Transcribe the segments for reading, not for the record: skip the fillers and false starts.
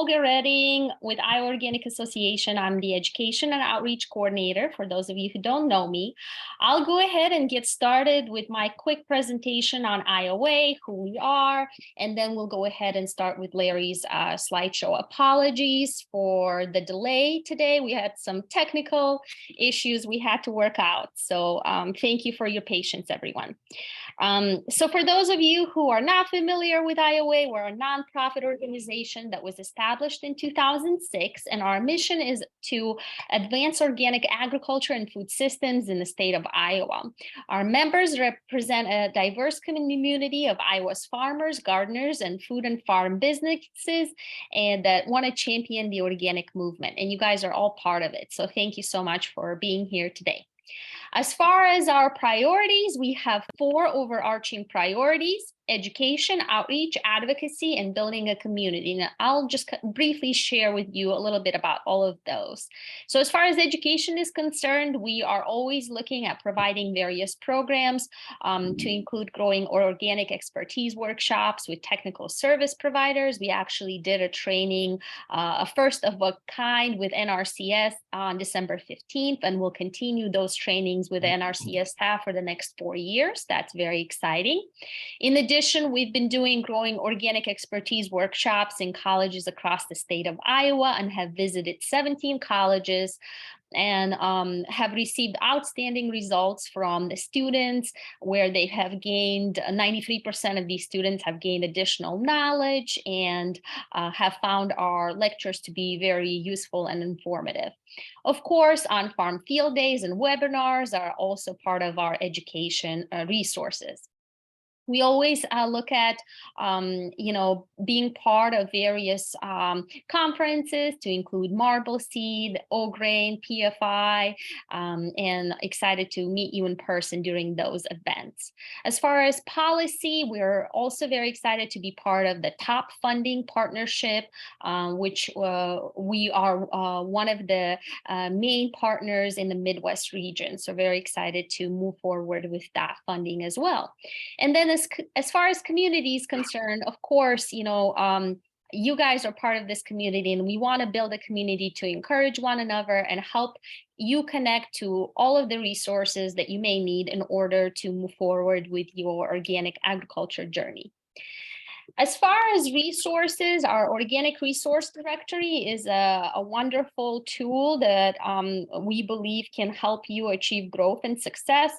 Olga Redding with Iowa Organic Association. I'm the Education and Outreach Coordinator. For those of you who don't know me, I'll go ahead and get started with my quick presentation on IOA, who we are, and then we'll go ahead and start with Larry's slideshow. Apologies for the delay today. We had some technical issues we had to work out. So thank you for your patience, everyone. So for those of you who are not familiar with IOA, we're a nonprofit organization that was established in 2006, and our mission is to advance organic agriculture and food systems in the state of Iowa. Our members represent a diverse community of Iowa's farmers, gardeners, and food and farm businesses, and that want to champion the organic movement. And you guys are all part of it. So thank you so much for being here today. As far as our priorities, we have 4 overarching priorities: education, outreach, advocacy, and building a community. And I'll just briefly share with you a little bit about all of those. So as far as education is concerned, we are always looking at providing various programs to include growing organic expertise workshops with technical service providers. We actually did a training, a first of a kind with NRCS on December 15th, and we'll continue those trainings with NRCS staff for the next 4 years. That's very exciting. In addition, we've been doing growing organic expertise workshops in colleges across the state of Iowa and have visited 17 colleges and have received outstanding results from the students, where they have gained 93% of these students have gained additional knowledge and have found our lectures to be very useful and informative. Of course, on-farm field days and webinars are also part of our education resources. We always look at, being part of various conferences to include Marble Seed, O-Grain, PFI, and excited to meet you in person during those events. As far as policy, we're also very excited to be part of the TOP funding partnership, which we are one of the main partners in the Midwest region. So very excited to move forward with that funding as well. And then as far as community is concerned, of course, you guys are part of this community, and we want to build a community to encourage one another and help you connect to all of the resources that you may need in order to move forward with your organic agriculture journey. As far as resources, our organic resource directory is a wonderful tool that we believe can help you achieve growth and success.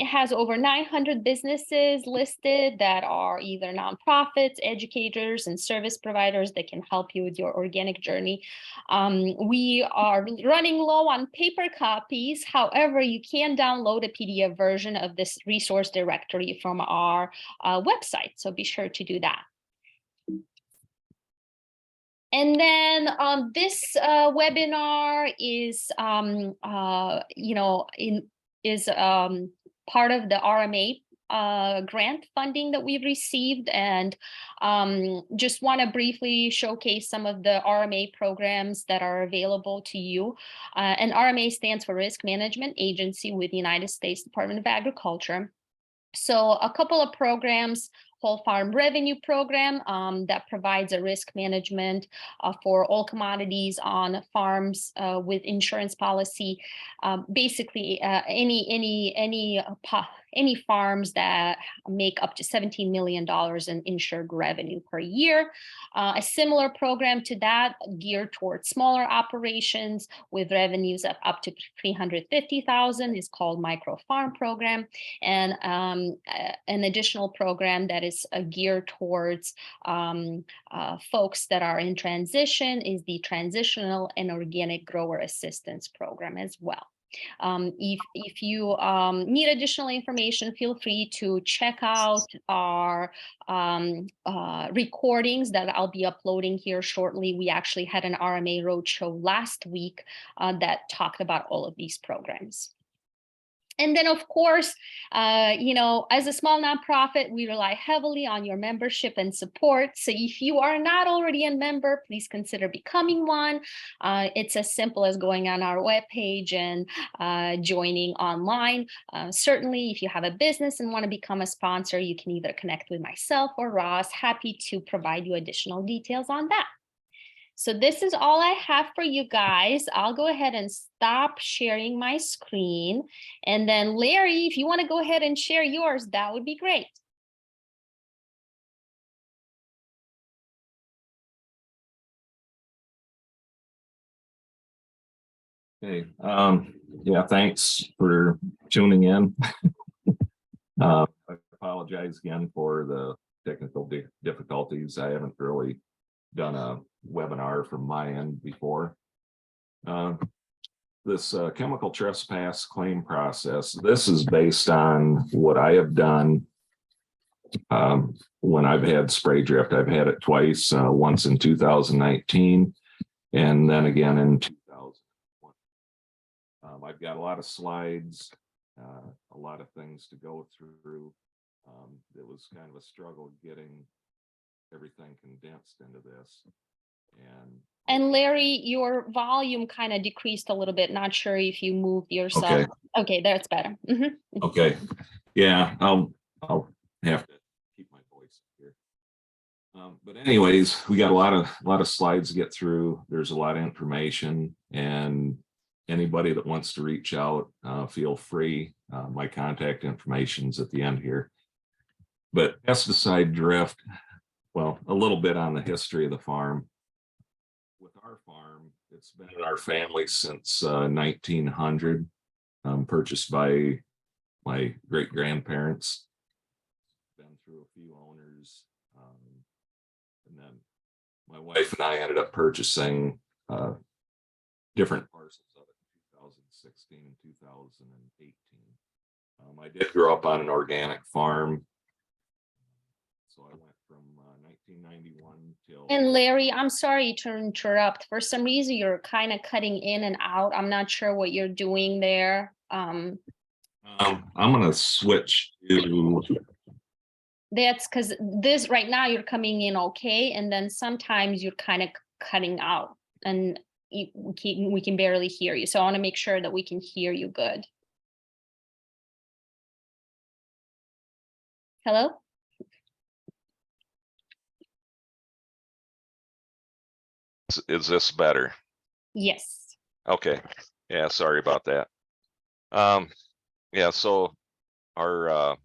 It has over 900 businesses listed that are either nonprofits, educators, and service providers that can help you with your organic journey. We are running low on paper copies. However, you can download a PDF version of this resource directory from our website, so be sure to do that. And then this webinar is, part of the RMA grant funding that we've received, and just want to briefly showcase some of the RMA programs that are available to you. And RMA stands for Risk Management Agency with the United States Department of Agriculture. So a couple of programs: Whole Farm Revenue Program that provides a risk management for all commodities on farms with insurance policy. Basically, any farms that make up to $17 million in insured revenue per year. A similar program to that, geared towards smaller operations with revenues of up to $350,000, is called Micro Farm Program. And an additional program that is geared towards folks that are in transition is the Transitional and Organic Grower Assistance Program as well. If you need additional information, feel free to check out our recordings that I'll be uploading here shortly. We actually had an RMA roadshow last week that talked about all of these programs. And then, of course, as a small nonprofit, we rely heavily on your membership and support. So if you are not already a member, please consider becoming one. It's as simple as going on our webpage and joining online. Certainly, if you have a business and want to become a sponsor, you can either connect with myself or Ross. Happy to provide you additional details on that. So this is all I have for you guys. I'll go ahead and stop sharing my screen. And then Larry, if you want to go ahead and share yours, that would be great. Okay. Yeah, thanks for tuning in. I apologize again for the technical difficulties. I haven't really done a webinar from my end before. This chemical trespass claim process, this is based on what I have done when I've had spray drift. I've had it twice, once in 2019 and then again in 2001. I've got a lot of slides, a lot of things to go through. It was kind of a struggle getting everything condensed into this. And Larry, your volume kind of decreased a little bit. Not sure if you moved yourself. Okay, that's better. Okay. Yeah, I'll have to keep my voice here. But anyways, we got a lot of slides to get through. There's a lot of information, and anybody that wants to reach out, feel free. My contact information's at the end here. But pesticide drift, well, a little bit on the history of the farm. With our farm, it's been in our family since 1900, purchased by my great-grandparents. Been through a few owners, and then my wife and I ended up purchasing different parcels of it in 2016 and 2018. I did grow up on an organic farm, so I went from 1991 till. And Larry, I'm sorry to interrupt. For some reason, you're kind of cutting in and out. I'm not sure what you're doing there. I'm going to switch to. That's because this right now you're coming in okay, and then sometimes you're kind of cutting out, and we can barely hear you. So I want to make sure that we can hear you good. Hello? Is this better? Yes. Okay. Yeah, sorry about that. Yeah, so our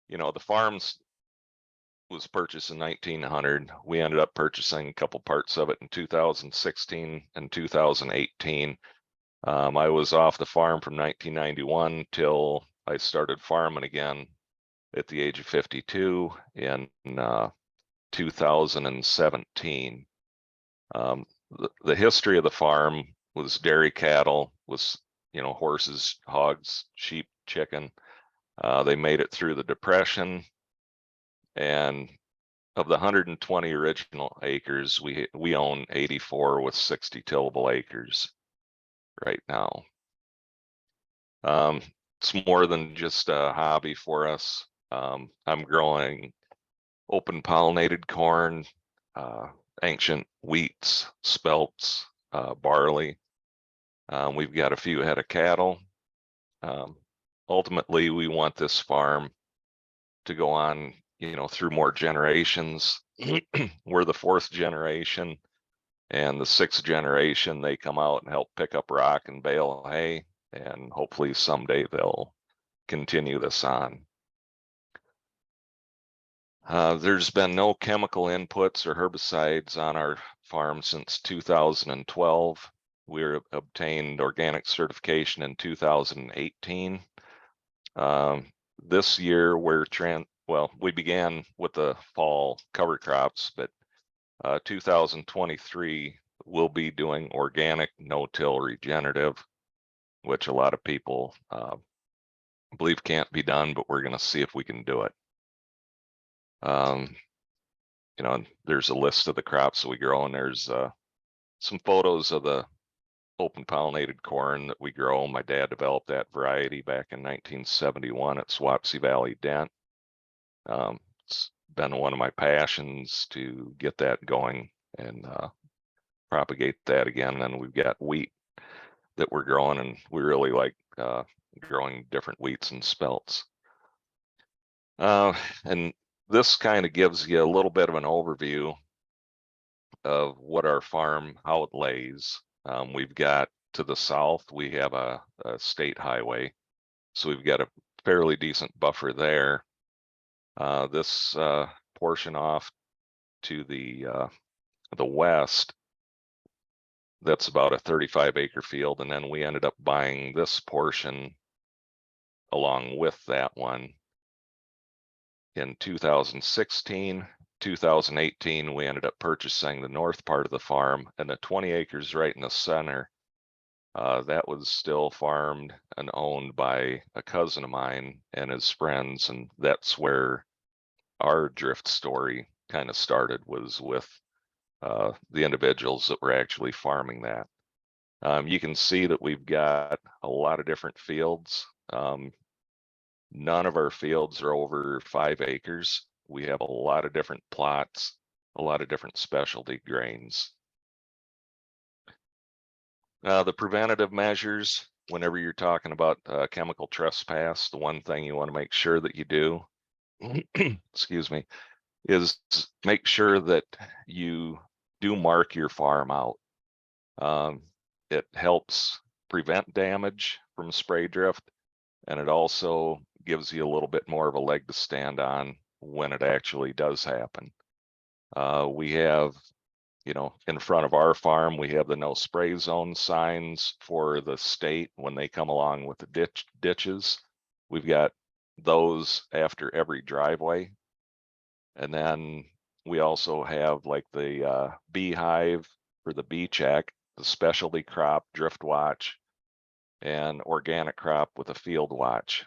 the farms was purchased in 1900. We ended up purchasing a couple parts of it in 2016 and 2018. I was off the farm from 1991 till I started farming again at the age of 52 in 2017. The history of the farm was dairy cattle, was horses, hogs, sheep, chicken. They made it through the Depression, and of the 120 original acres, we own 84 with 60 tillable acres right now. It's more than just a hobby for us. I'm growing open pollinated corn, ancient wheats, spelts, barley. We've got a few head of cattle. Ultimately, we want this farm to go on, through more generations. We're the 4th generation, and the 6th generation, they come out and help pick up rock and bale hay, and hopefully someday they'll continue this on. There's been no chemical inputs or herbicides on our farm since 2012. We obtained organic certification in 2018. This year we began with the fall cover crops, but 2023 we'll be doing organic no-till regenerative, which a lot of people believe can't be done, but we're going to see if we can do it. There's a list of the crops that we grow, and there's some photos of the open pollinated corn that we grow. My dad developed that variety back in 1971 at Swapsy Valley Dent. It's been one of my passions to get that going and propagate that again. And we've got wheat that we're growing, and we really like growing different wheats and spelts. And this kind of gives you a little bit of an overview of what our farm, how it lays. We've got to the south, we have a state highway. So we've got a fairly decent buffer there. This portion off to the west, that's about a 35-acre field. And then we ended up buying this portion along with that one in 2016. 2018, we ended up purchasing the north part of the farm, and the 20 acres right in the center, that was still farmed and owned by a cousin of mine and his friends. And that's where our drift story kind of started, was with the individuals that were actually farming that. You can see that we've got a lot of different fields. None of our fields are over 5 acres. We have a lot of different plots, a lot of different specialty grains. The preventative measures, whenever you're talking about chemical trespass, the one thing you want to make sure that you do, excuse me, is make sure that you do mark your farm out. It helps prevent damage from spray drift, and it also gives you a little bit more of a leg to stand on when it actually does happen. We have, in front of our farm, we have the no spray zone signs for the state when they come along with the ditches. We've got those after every driveway. And then we also have like the beehive for the bee check, the specialty crop drift watch, and organic crop with a field watch.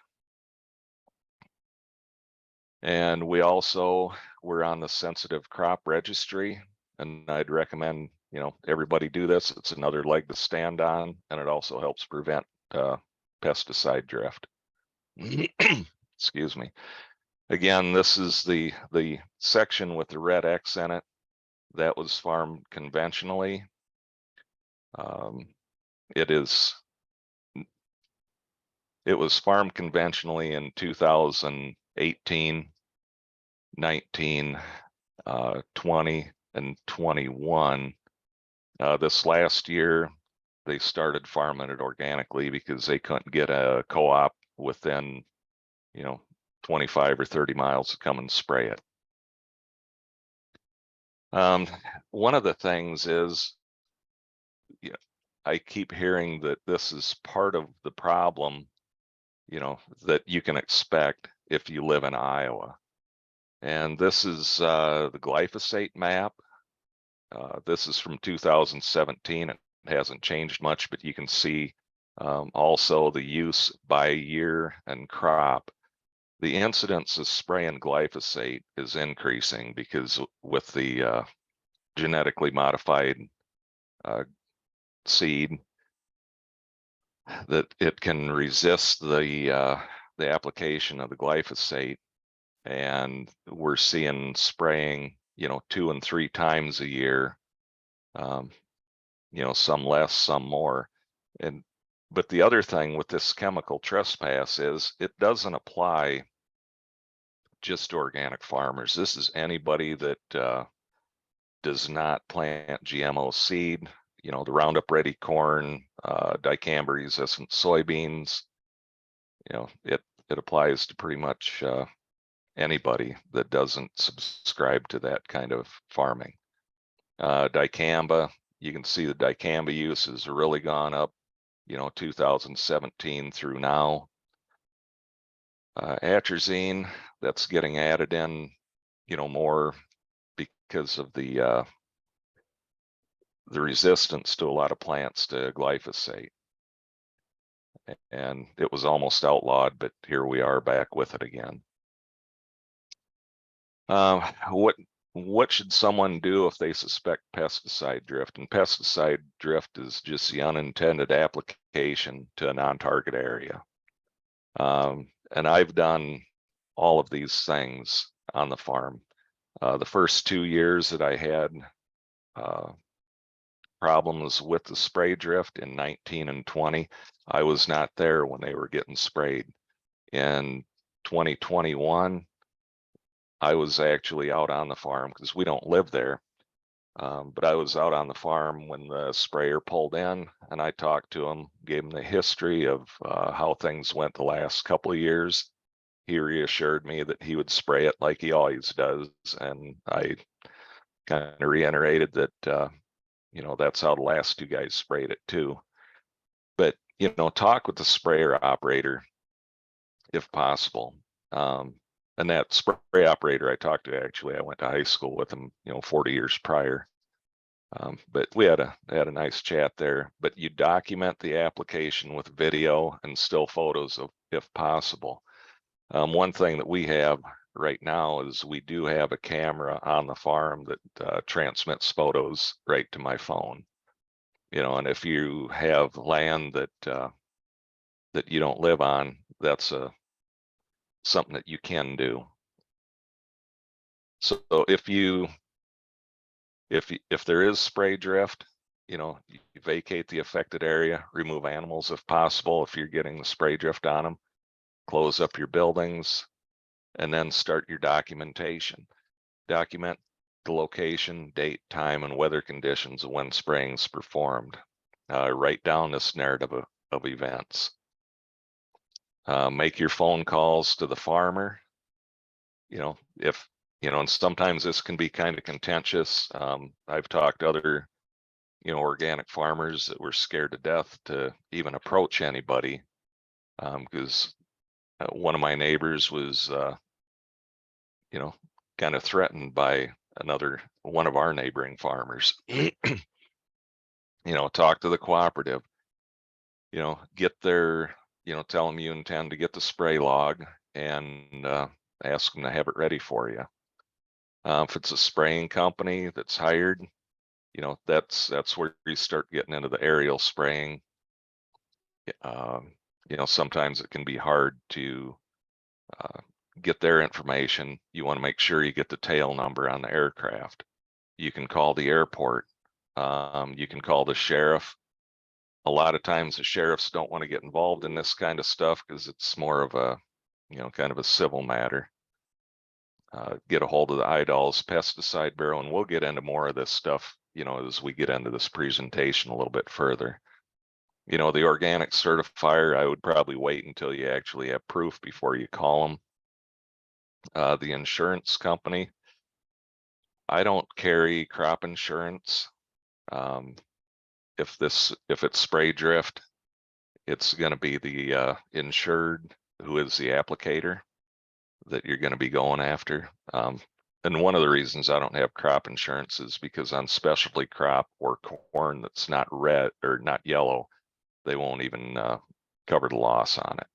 And we're on the sensitive crop registry, and I'd recommend, everybody do this. It's another leg to stand on, and it also helps prevent pesticide drift. Excuse me. Again, this is the section with the red X in it. That was farmed conventionally. It was farmed conventionally in 2018, 19, 20, and 21. This last year, they started farming it organically because they couldn't get a co-op within, 25 or 30 miles to come and spray it. One of the things is, I keep hearing that this is part of the problem, that you can expect if you live in Iowa. And this is the glyphosate map. This is from 2017. It hasn't changed much, but you can see also the use by year and crop. The incidence of spraying glyphosate is increasing because with the genetically modified seed, that it can resist the application of the glyphosate, and we're seeing spraying 2 and 3 times a year, some less, some more. But the other thing with this chemical trespass is it doesn't apply just to organic farmers. This is anybody that does not plant GMO seed, the Roundup Ready corn, dicamba resistant soybeans. It applies to pretty much anybody that doesn't subscribe to that kind of farming. Dicamba, you can see the dicamba use has really gone up, 2017 through now. Atrazine, that's getting added in, more because of the resistance to a lot of plants to glyphosate. And it was almost outlawed, but here we are back with it again. What should someone do if they suspect pesticide drift? And pesticide drift is just the unintended application to a non-target area. And I've done all of these things on the farm. The first 2 years that I had problems with the spray drift in 19 and 20, I was not there when they were getting sprayed. In 2021, I was actually out on the farm because we don't live there. But I was out on the farm when the sprayer pulled in, and I talked to him, gave him the history of how things went the last couple of years. He reassured me that he would spray it like he always does, and I kind of reiterated that that's how the last two guys sprayed it too. But talk with the sprayer operator if possible. And that spray operator I talked to, actually, I went to high school with him, 40 years prior. But we had a nice chat there. But you document the application with video and still photos if possible. One thing that we have right now is we do have a camera on the farm that transmits photos right to my phone. And if you have land that you don't live on, that's something that you can do. So if there is spray drift, you vacate the affected area, remove animals if possible. If you're getting the spray drift on them, close up your buildings, and then start your documentation. Document the location, date, time, and weather conditions of when spraying is performed. Write down this narrative of events. Make your phone calls to the farmer. And sometimes this can be kind of contentious. I've talked to other, organic farmers that were scared to death to even approach anybody, because one of my neighbors was, kind of threatened by one of our neighboring farmers. Talk to the cooperative, get their, tell them you intend to get the spray log and ask them to have it ready for you. If it's a spraying company that's hired, that's where you start getting into the aerial spraying. Sometimes it can be hard to get their information. You want to make sure you get the tail number on the aircraft. You can call the airport. You can call the sheriff. A lot of times the sheriffs don't want to get involved in this kind of stuff because it's more of a, kind of a civil matter. Get a hold of the IDALS pesticide bureau, and we'll get into more of this stuff, as we get into this presentation a little bit further. The organic certifier, I would probably wait until you actually have proof before you call them. The insurance company, I don't carry crop insurance. If it's spray drift, it's going to be the insured who is the applicator that you're going to be going after. And one of the reasons I don't have crop insurance is because on specialty crop or corn that's not red or not yellow, they won't even cover the loss on it.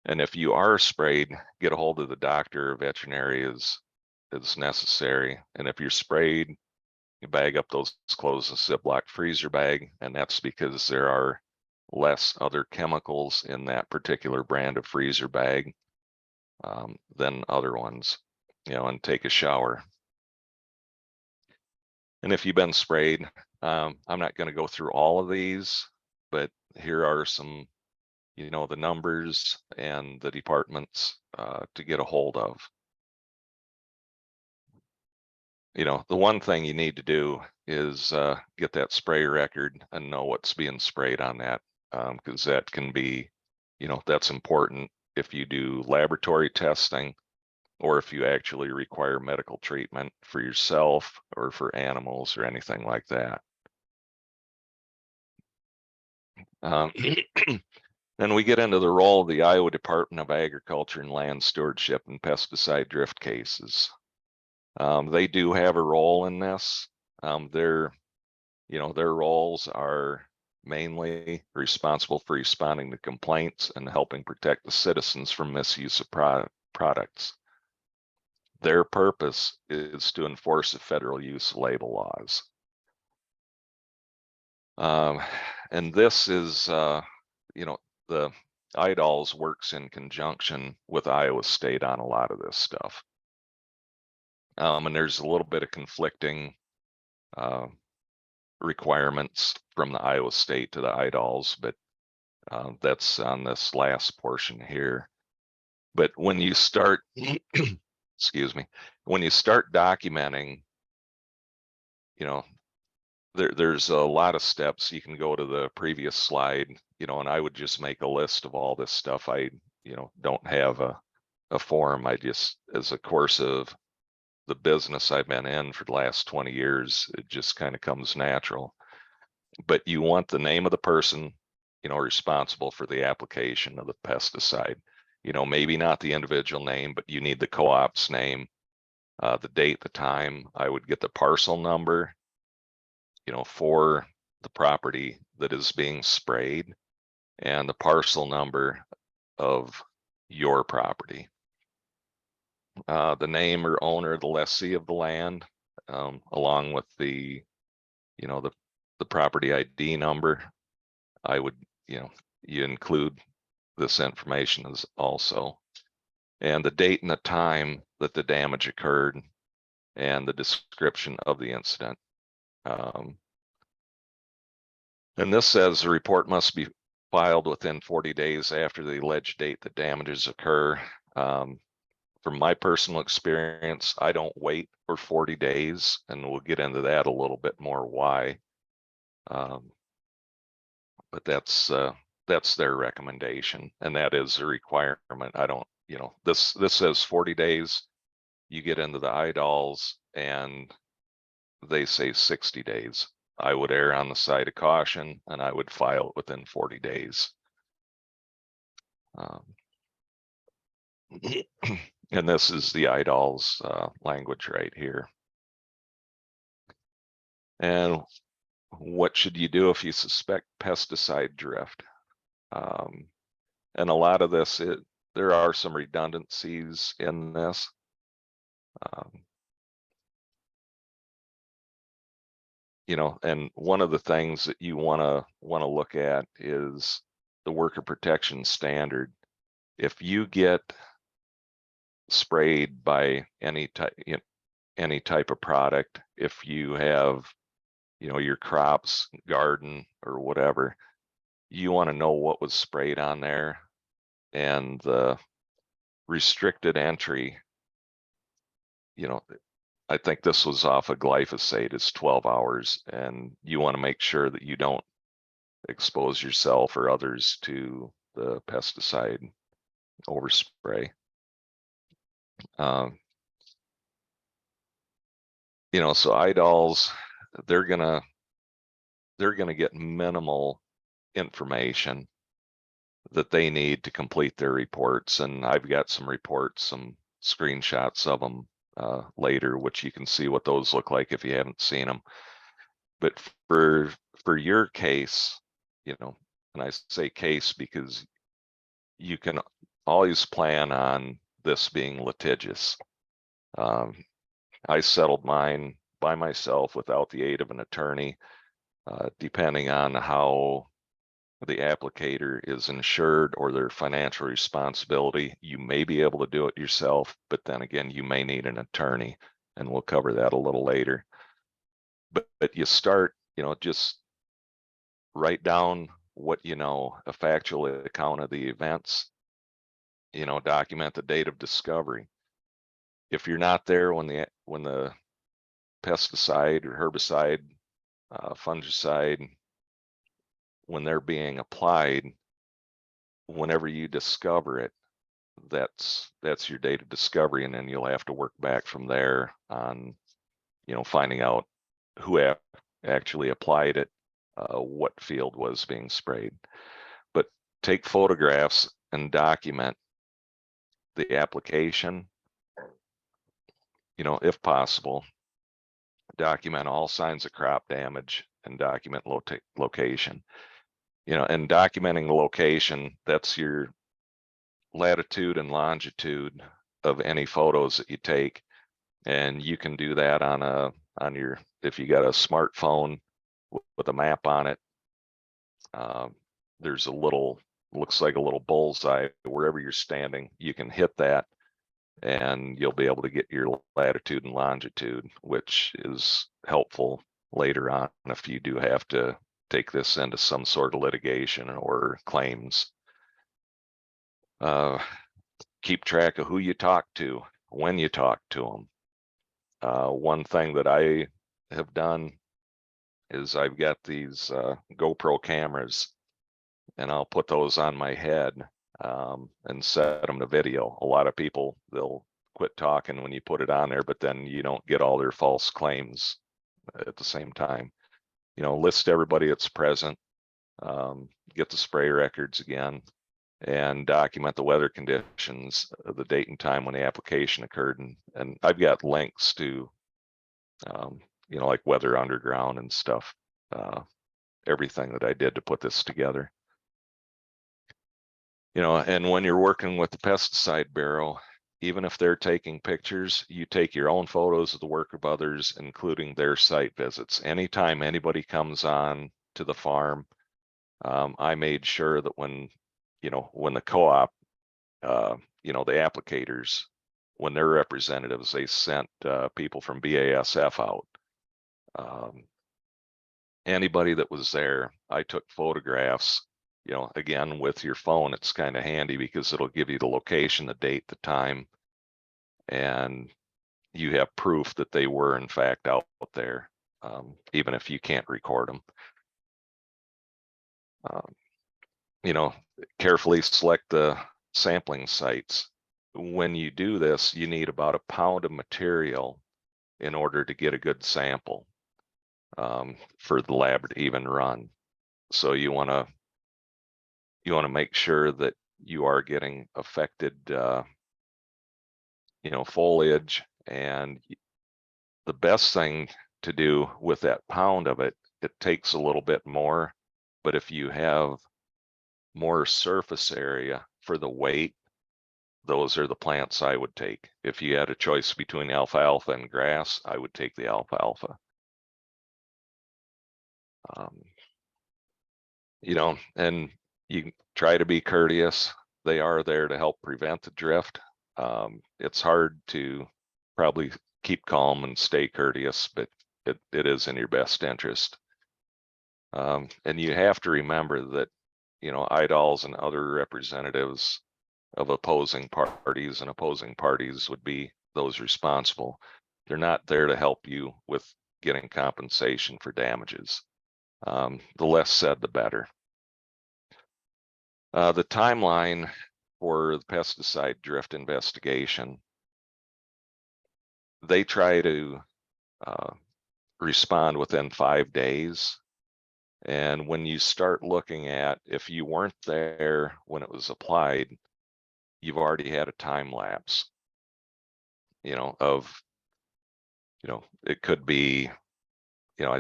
And if you are sprayed, get a hold of the doctor or veterinary as necessary. And if you're sprayed, you bag up those clothes in a Ziploc freezer bag, and that's because there are less other chemicals in that particular brand of freezer bag than other ones, and take a shower. And if you've been sprayed, I'm not going to go through all of these, but here are some, the numbers and the departments to get a hold of. The one thing you need to do is get that spray record and know what's being sprayed on that, because that can be, that's important if you do laboratory testing or if you actually require medical treatment for yourself or for animals or anything like that. Then we get into the role of the Iowa Department of Agriculture and Land Stewardship in pesticide drift cases. They do have a role in this. Their roles are mainly responsible for responding to complaints and helping protect the citizens from misuse of products. Their purpose is to enforce the federal use label laws. And this is, the IDALS works in conjunction with Iowa State on a lot of this stuff. And there's a little bit of conflicting requirements from the Iowa State to the IDALS, but that's on this last portion here. But when you start, excuse me, when you start documenting you know, there's a lot of steps. You can go to the previous slide, you know, and I would just make a list of all this stuff. I, you know, don't have a form. I just, as a course of the business I've been in for the last 20 years, it just kind of comes natural. But you want the name of the person, you know, responsible for the application of the pesticide. You know, maybe not the individual name, but you need the co-op's name, the date, the time. I would get the parcel number, you know, for the property that is being sprayed, and the parcel number of your property. The name or owner, the lessee of the land, along with the, you know, the property ID number. I would, you know, you include this information as also, and the date and the time that the damage occurred, and the description of the incident. And this says the report must be filed within 40 days after the alleged date that damages occur. From my personal experience, I don't wait for 40 days, and we'll get into that a little bit more why. But that's their recommendation, and that is a requirement. I don't, you know, this says 40 days. You get into the IDALS and they say 60 days. I would err on the side of caution, and I would file it within 40 days. And this is the IDALS language right here. And what should you do if you suspect pesticide drift? And a lot of this, there are some redundancies in this. You know, and one of the things that you want to look at is the worker protection standard. If you get sprayed by any type of product, if you have, you know, your crops, garden, or whatever, you want to know what was sprayed on there. And the restricted entry, you know, I think this was off of glyphosate, is 12 hours, and you want to make sure that you don't expose yourself or others to the pesticide overspray. You know, so IDALS, they're gonna get minimal information that they need to complete their reports, and I've got some reports, some screenshots of them later, which you can see what those look like if you haven't seen them. But for your case, you know, and I say case because you can always plan on this being litigious. I settled mine by myself without the aid of an attorney. Depending on how the applicator is insured or their financial responsibility, you may be able to do it yourself, but then again, you may need an attorney, and we'll cover that a little later. But you start, you know, just write down what you know, a factual account of the events, you know, document the date of discovery. If you're not there when the pesticide or herbicide, fungicide, when they're being applied, whenever you discover it, that's your date of discovery, and then you'll have to work back from there on, you know, finding out who actually applied it, what field was being sprayed. But take photographs and document the application, you know, if possible. Document all signs of crop damage and document location. You know, and documenting the location, that's your latitude and longitude of any photos that you take, and you can do that on your, if you got a smartphone with a map on it. There's a little, looks like a little bullseye wherever you're standing. You can hit that, and you'll be able to get your latitude and longitude, which is helpful later on if you do have to take this into some sort of litigation or claims. Keep track of who you talk to, when you talk to them. One thing that I have done is I've got these GoPro cameras, and I'll put those on my head and set them to video. A lot of people, they'll quit talking when you put it on there, but then you don't get all their false claims at the same time. You know, list everybody that's present, get the spray records again, and document the weather conditions, the date and time when the application occurred. And I've got links to, you know, like Weather Underground and stuff, everything that I did to put this together. You know, and when you're working with the pesticide bureau, even if they're taking pictures, you take your own photos of the work of others, including their site visits. Anytime anybody comes on to the farm, I made sure that when, you know, when the co-op, you know, the applicators, when their representatives, they sent people from BASF out. Anybody that was there, I took photographs. You know, again, with your phone, it's kind of handy because it'll give you the location, the date, the time, and you have proof that they were in fact out there, even if you can't record them. You know, carefully select the sampling sites. When you do this, you need about 1 pound of material in order to get a good sample for the lab to even run. So you want to make sure that you are getting affected, you know, foliage. And the best thing to do with that pound of it, it takes a little bit more, but if you have more surface area for the weight, those are the plants I would take. If you had a choice between alfalfa and grass, I would take the alfalfa. You know, and you try to be courteous. They are there to help prevent the drift. It's hard to probably keep calm and stay courteous, but it is in your best interest. And you have to remember that, you know, IDALS and other representatives of opposing parties, and opposing parties would be those responsible. They're not there to help you with getting compensation for damages. The less said, the better. The timeline for the pesticide drift investigation, they try to respond within 5 days. And when you start looking at, if you weren't there when it was applied, you've already had a time lapse, you know, of, you know, it could be, you know,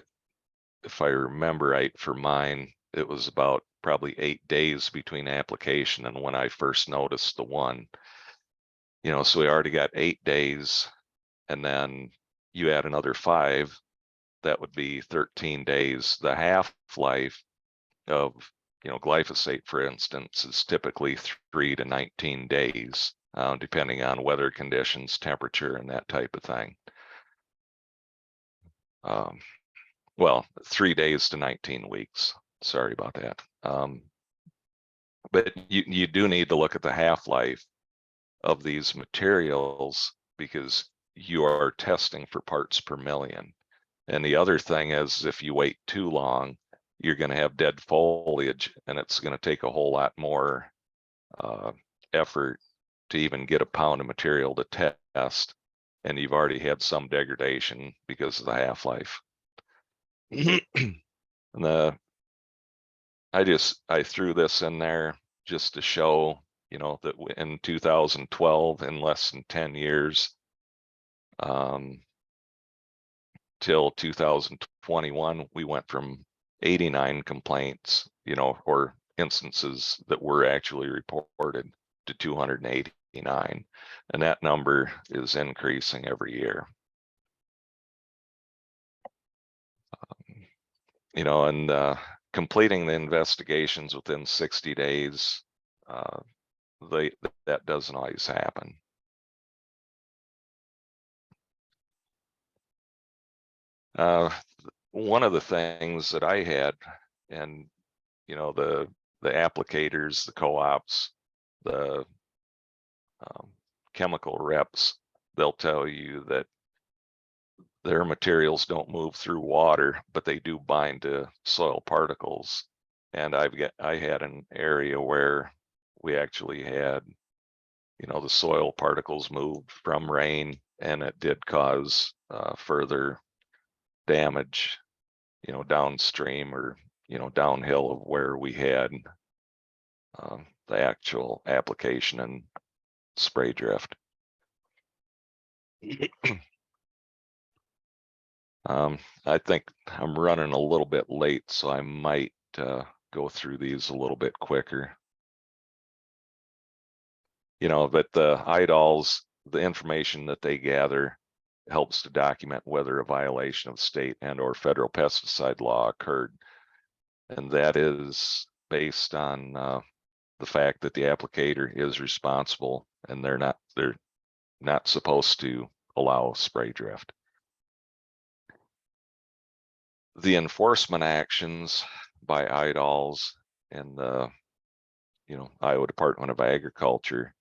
if I remember right, for mine, it was about probably 8 days between application and when I first noticed the one, you know, so we already got 8 days, and then you add another 5, that would be 13 days. The half-life of, you know, glyphosate, for instance, is typically 3 to 19 days, depending on weather conditions, temperature, and that type of thing. Well, 3 days to 19 weeks. Sorry about that. But you do need to look at the half-life of these materials because you are testing for parts per million. And the other thing is, if you wait too long, you're going to have dead foliage, and it's going to take a whole lot more effort to even get 1 pound of material to test. And you've already had some degradation because of the half-life. And I threw this in there just to show, you know, that in 2012, in less than 10 years, till 2021, we went from 89 complaints, you know, or instances that were actually reported, to 289. And that number is increasing every year. You know, and completing the investigations within 60 days, that doesn't always happen. One of the things that I had, and you know, the applicators, the co-ops, the chemical reps, they'll tell you that their materials don't move through water, but they do bind to soil particles. And I had an area where we actually had, the soil particles moved from rain, and it did cause further damage, downstream or, downhill of where we had the actual application and spray drift. I think I'm running a little bit late, so I might go through these a little bit quicker. But the IDALS, the information that they gather helps to document whether a violation of state and or federal pesticide law occurred. And that is based on the fact that the applicator is responsible, and they're not supposed to allow spray drift. The enforcement actions by IDALS and the Iowa Department of Agriculture,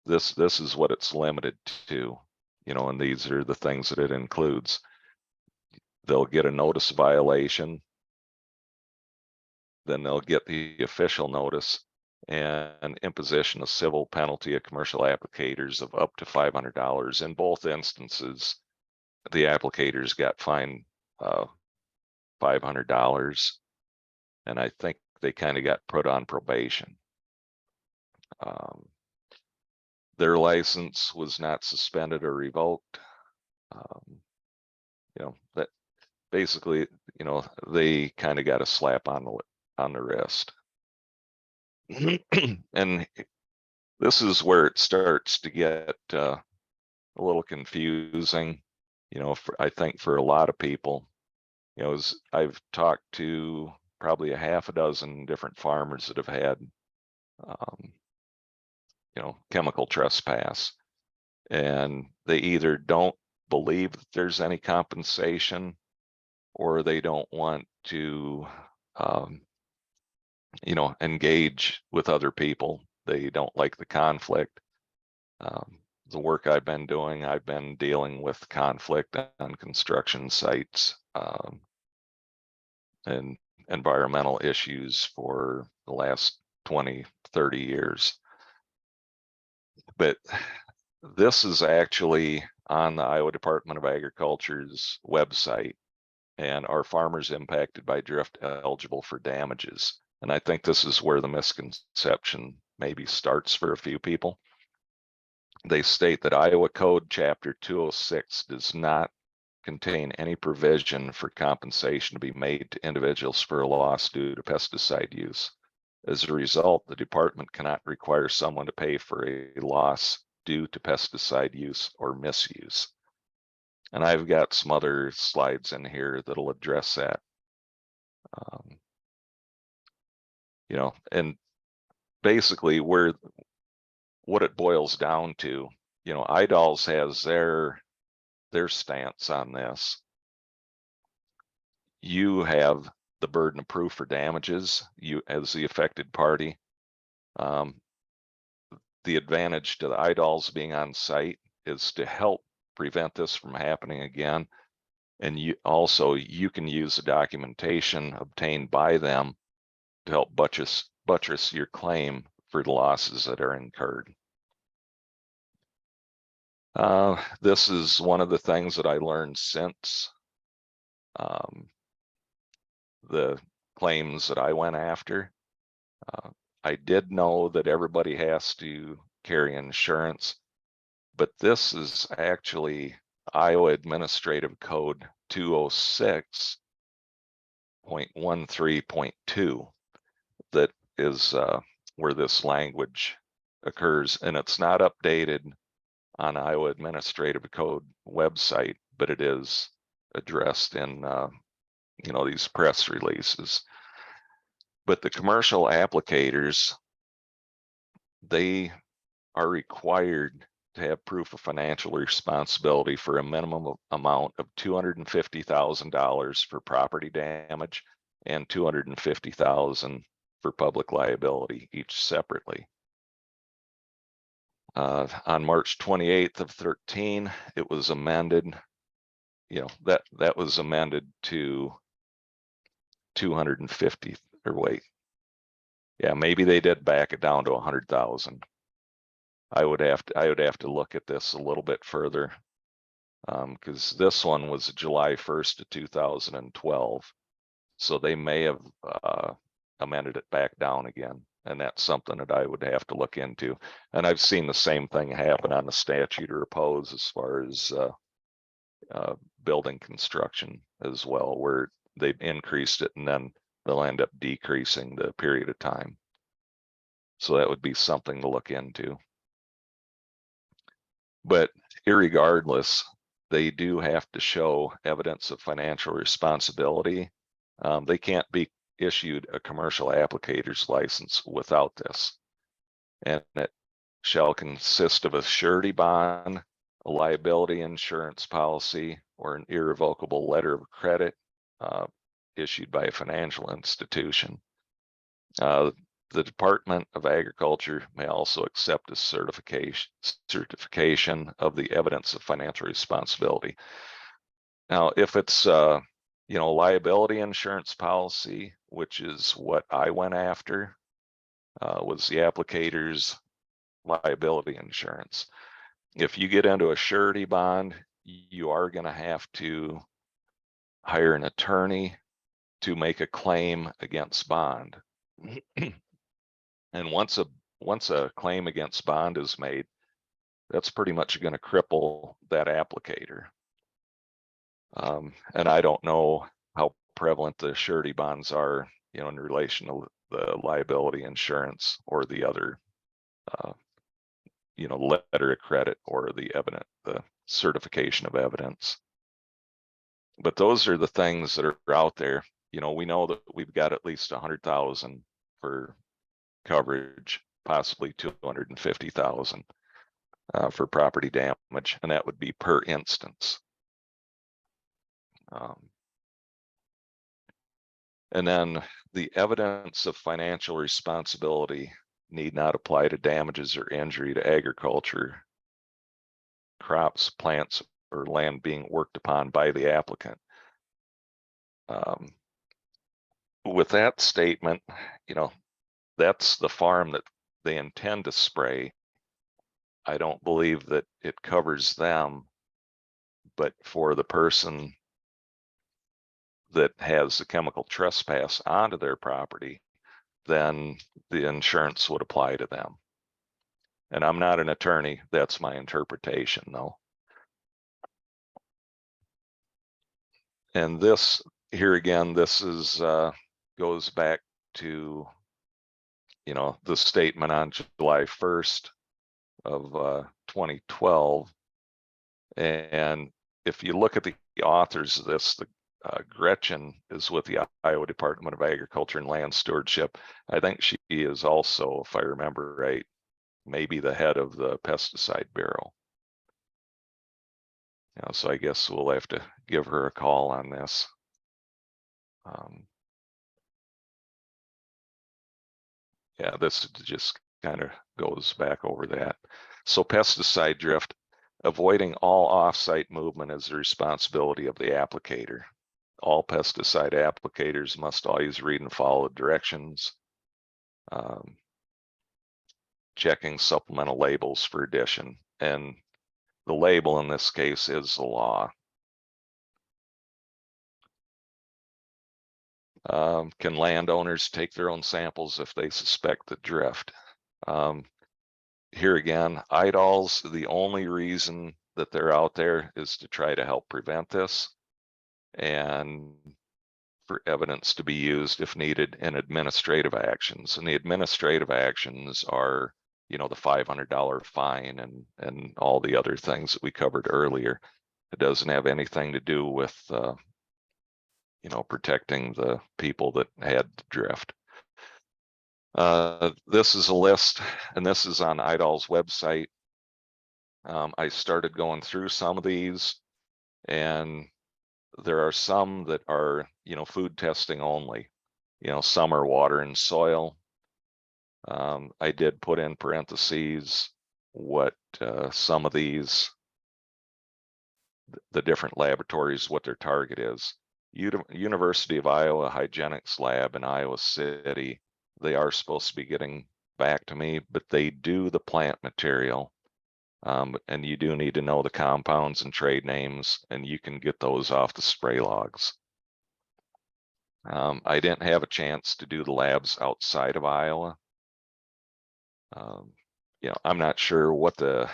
this is what it's limited to, and these are the things that it includes. They'll get a notice of violation, then they'll get the official notice and imposition of civil penalty of commercial applicators of up to $500. In both instances, the applicators got fined $500, and I think they kind of got put on probation. Their license was not suspended or revoked. That basically, they kind of got a slap on the wrist. And this is where it starts to get a little confusing, I think for a lot of people. I've talked to probably a half a dozen different farmers that have had, chemical trespass, and they either don't believe that there's any compensation, or they don't want to, engage with other people. They don't like the conflict. The work I've been doing, I've been dealing with conflict on construction sites and environmental issues for the last 20, 30 years. But this is actually on the Iowa Department of Agriculture's website, and are farmers impacted by drift eligible for damages? And I think this is where the misconception maybe starts for a few people. They state that Iowa Code Chapter 206 does not contain any provision for compensation to be made to individuals for a loss due to pesticide use. As a result, the department cannot require someone to pay for a loss due to pesticide use or misuse. And I've got some other slides in here that'll address that. And basically what it boils down to, IDALS has their stance on this. You have the burden of proof for damages, you as the affected party. The advantage to the IDALS being on site is to help prevent this from happening again. And you can use the documentation obtained by them to help buttress your claim for the losses that are incurred. This is one of the things that I learned since the claims that I went after. I did know that everybody has to carry insurance, but this is actually Iowa Administrative Code 206.13.2 that is where this language occurs, and it's not updated on Iowa Administrative Code website, but it is addressed in these press releases. But the commercial applicators, they are required to have proof of financial responsibility for a minimum amount of $250,000 for property damage and $250,000 for public liability, each separately. On March 28th of 13, it was amended that was amended to 250, or wait. Yeah, maybe they did back it down to 100,000. I would have to look at this a little bit further, because this one was July 1st of 2012. So they may have amended it back down again. And that's something that I would have to look into. And I've seen the same thing happen on the statute of repose as far as building construction as well, where they've increased it and then they'll end up decreasing the period of time. So that would be something to look into. But irregardless, they do have to show evidence of financial responsibility. They can't be issued a commercial applicator's license without this. And it shall consist of a surety bond, a liability insurance policy, or an irrevocable letter of credit issued by a financial institution. The Department of Agriculture may also accept a certification of the evidence of financial responsibility. Now, if it's liability insurance policy, which is what I went after, was the applicator's liability insurance. If you get into a surety bond, you are going to have to hire an attorney to make a claim against bond. And once a claim against bond is made, that's pretty much going to cripple that applicator. And I don't know how prevalent the surety bonds are, in relation to the liability insurance or the other, letter of credit or the certification of evidence. But those are the things that are out there. We know that we've got at least 100,000 for coverage, possibly 250,000 for property damage, and that would be per instance. And then the evidence of financial responsibility need not apply to damages or injury to agriculture, crops, plants, or land being worked upon by the applicant. With that statement, that's the farm that they intend to spray. I don't believe that it covers them, but for the person that has the chemical trespass onto their property, then the insurance would apply to them. And I'm not an attorney. That's my interpretation, though. And this here again, this is goes back to the statement on July 1st of 2012. And if you look at the authors of this, Gretchen is with the Iowa Department of Agriculture and Land Stewardship. I think she is also, if I remember right, maybe the head of the pesticide bureau. So I guess we'll have to give her a call on this. Yeah, this just kind of goes back over that. So pesticide drift, avoiding all off-site movement is the responsibility of the applicator. All pesticide applicators must always read and follow the directions. Checking supplemental labels for addition. And the label in this case is the law. Can landowners take their own samples if they suspect the drift? Here again, IDALS, the only reason that they're out there is to try to help prevent this and for evidence to be used if needed in administrative actions. And the administrative actions are, the $500 fine and all the other things that we covered earlier. It doesn't have anything to do with, protecting the people that had the drift. This is a list, and this is on IDALS website. I started going through some of these, and there are some that are, food testing only. Some are water and soil. I did put in parentheses what some of these the different laboratories, what their target is. University of Iowa Hygienics Lab in Iowa City, they are supposed to be getting back to me, but they do the plant material. And you do need to know the compounds and trade names, and you can get those off the spray logs. I didn't have a chance to do the labs outside of Iowa. You know, I'm not sure what the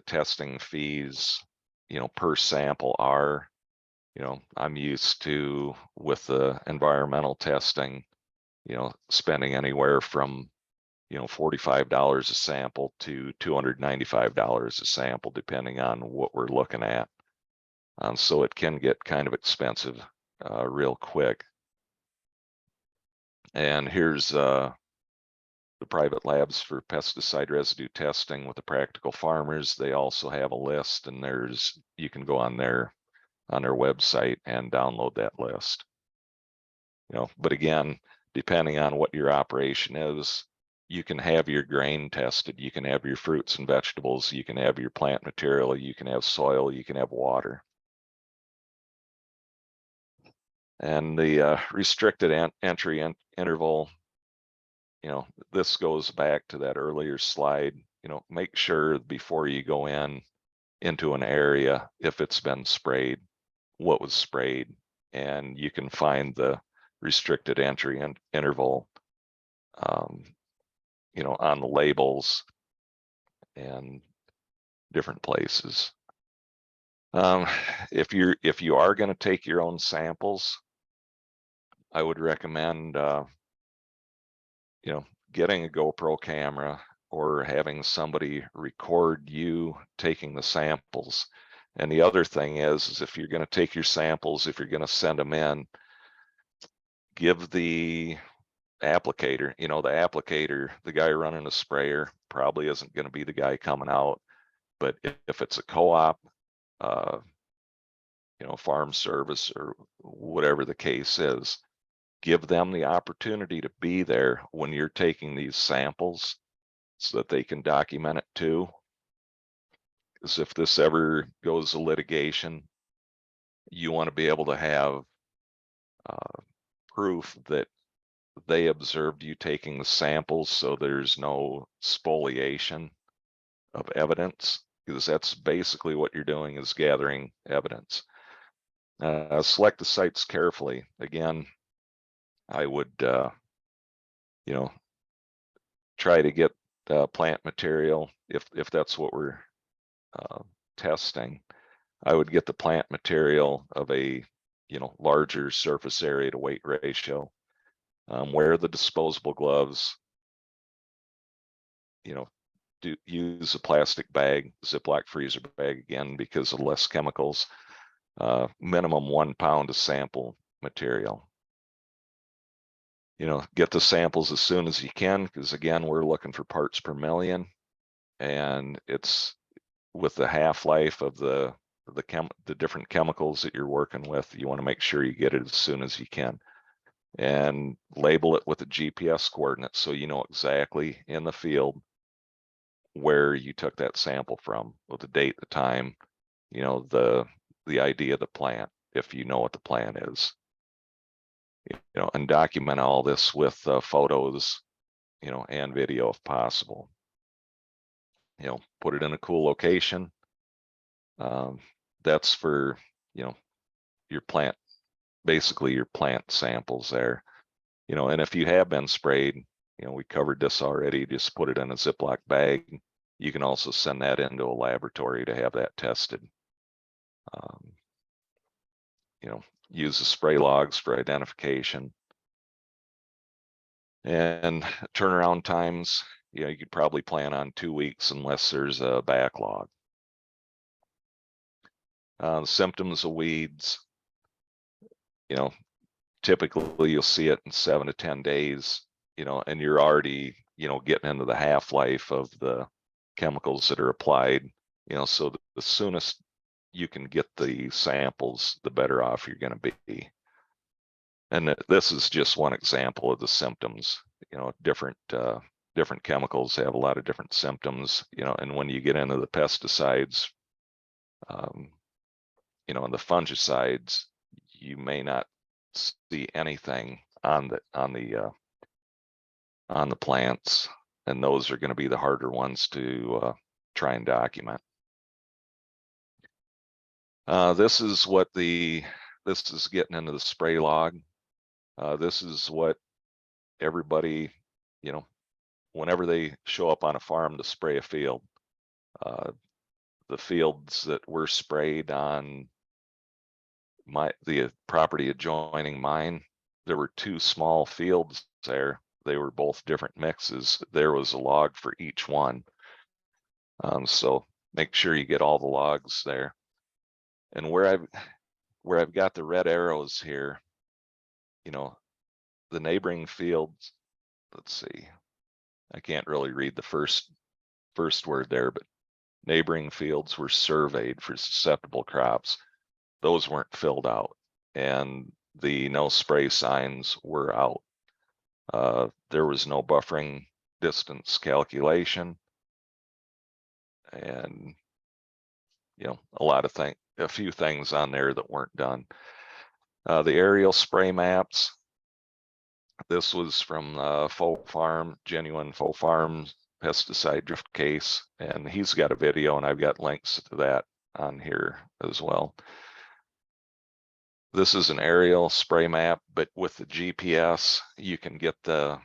testing fees, you know, per sample are. You know, I'm used to, with the environmental testing, you know, spending anywhere from, you know, $45 a sample to $295 a sample, depending on what we're looking at. So it can get kind of expensive real quick. And here's the private labs for pesticide residue testing with the practical farmers. They also have a list, and you can go on their website and download that list. You know, but again, depending on what your operation is, you can have your grain tested, you can have your fruits and vegetables, you can have your plant material, you can have soil, you can have water. And the restricted entry interval, you know, this goes back to that earlier slide. You know, make sure before you go into an area, if it's been sprayed, what was sprayed, and you can find the restricted entry interval, you know, on the labels and different places. If you are going to take your own samples, I would recommend you know, getting a GoPro camera or having somebody record you taking the samples. And the other thing is if you're going to take your samples, if you're going to send them in, give the applicator, you know, the applicator, the guy running the sprayer probably isn't going to be the guy coming out. But if it's a co-op, you know, farm service or whatever the case is, give them the opportunity to be there when you're taking these samples so that they can document it too. Because if this ever goes to litigation, you want to be able to have proof that they observed you taking the samples, so there's no spoliation of evidence, because that's basically what you're doing, is gathering evidence. Select the sites carefully. Again, I would, you know, try to get plant material if that's what we're testing. I would get the plant material of a, you know, larger surface area to weight ratio. Wear the disposable gloves. You know, use a plastic bag, Ziploc freezer bag, again because of less chemicals. Minimum 1 pound of sample material. You know, get the samples as soon as you can, because again, we're looking for parts per million, and it's with the half-life of the different chemicals that you're working with, you want to make sure you get it as soon as you can, and label it with a GPS coordinate so you know exactly in the field where you took that sample from, with the date, the time, you know, the ID of the plant, if you know what the plant is. You know, and document all this with photos, you know, and video if possible. You know, put it in a cool location. That's for, you know, your plant, basically your plant samples there. You know, and if you have been sprayed, you know, we covered this already, just put it in a Ziploc bag. You can also send that into a laboratory to have that tested. You know, use the spray logs for identification. And turnaround times, you know, you could probably plan on 2 weeks unless there's a backlog. Symptoms of weeds, you know, typically you'll see it in 7 to 10 days, you know, and you're already, you know, getting into the half-life of the chemicals that are applied, you know, so the soonest you can get the samples, the better off you're going to be. And this is just one example of the symptoms. You know, different chemicals have a lot of different symptoms, you know, and when you get into the pesticides, you know, in the fungicides, you may not see anything on the plants, and those are going to be the harder ones to try and document. This is getting into the spray log. This is what everybody, you know, whenever they show up on a farm to spray a field, the fields that were sprayed on the property adjoining mine, there were 2 small fields there. They were both different mixes. There was a log for each one. So make sure you get all the logs there. And where I've got the red arrows here, you know, the neighboring fields, let's see, I can't really read the first word there, but neighboring fields were surveyed for susceptible crops. Those weren't filled out, and the no spray signs were out. There was no buffering distance calculation, and you know, a few things on there that weren't done. The aerial spray maps. This was from Genuine Faux Farms pesticide drift case, and he's got a video, and I've got links to that on here as well. This is an aerial spray map, but with the GPS, you can get the,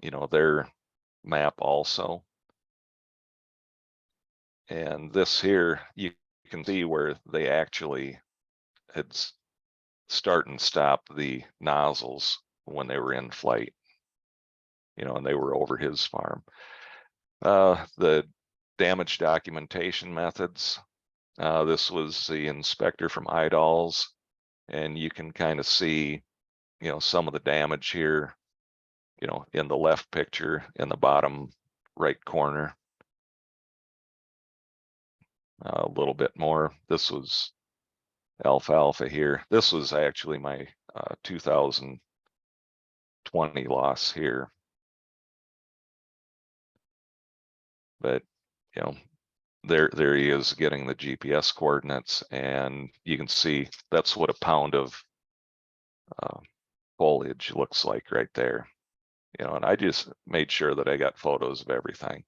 you know, their map also. And this here, you can see where they actually had start and stop the nozzles when they were in flight, you know, and they were over his farm. The damage documentation methods. This was the inspector from IDALS, and you can kind of see, you know, some of the damage here, you know, in the left picture in the bottom right corner. A little bit more. This was alfalfa here. This was actually my 2020 loss here. But, you know, there he is getting the GPS coordinates, and you can see that's what a pound of foliage looks like right there. You know, and I just made sure that I got photos of everything.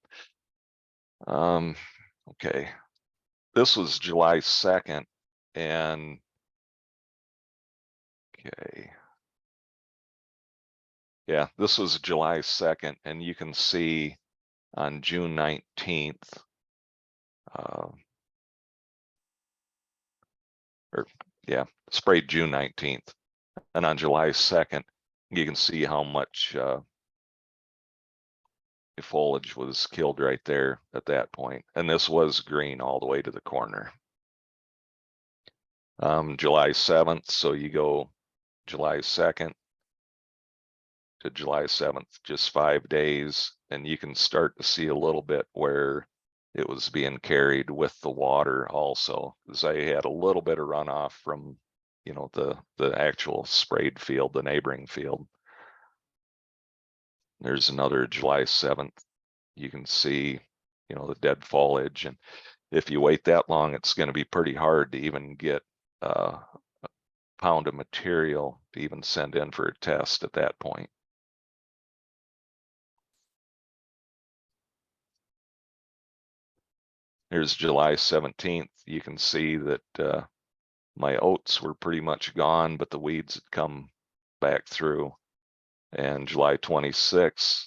Okay, this was July 2nd, and okay, yeah, this was July 2nd, and you can see on June 19th, sprayed June 19th, and on July 2nd, you can see how much foliage was killed right there at that point, and this was green all the way to the corner. July 7th, so you go July 2nd to July 7th, just 5 days, and you can start to see a little bit where it was being carried with the water also, because I had a little bit of runoff from, you know, the actual sprayed field, the neighboring field. There's another July 7th. You can see, you know, the dead foliage, and if you wait that long, it's going to be pretty hard to even get a pound of material to even send in for a test at that point. Here's July 17th. You can see that my oats were pretty much gone, but the weeds had come back through. And July 26th,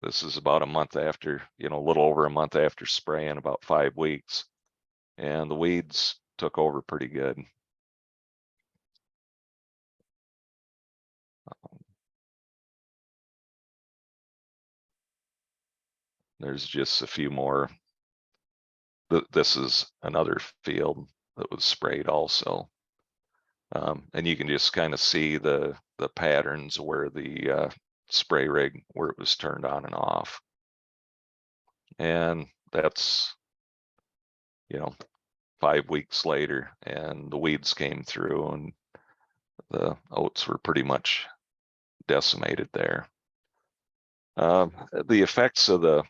this is about a month after, you know, a little over a month after spraying, about 5 weeks. And the weeds took over pretty good. There's just a few more. This is another field that was sprayed also. And you can just kind of see the patterns where the spray rig, where it was turned on and off. And that's, you know, 5 weeks later, and the weeds came through, and the oats were pretty much decimated there. The effects of the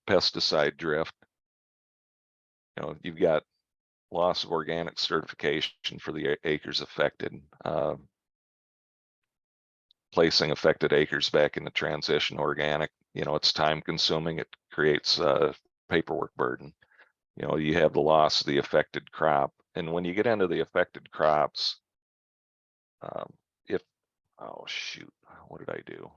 pesticide drift, you know, you've got loss of organic certification for the acres affected. Placing affected acres back into transition organic, it's time consuming. It creates a paperwork burden. You have the loss of the affected crop. And when you get into the affected crops, oh shoot, what did I do?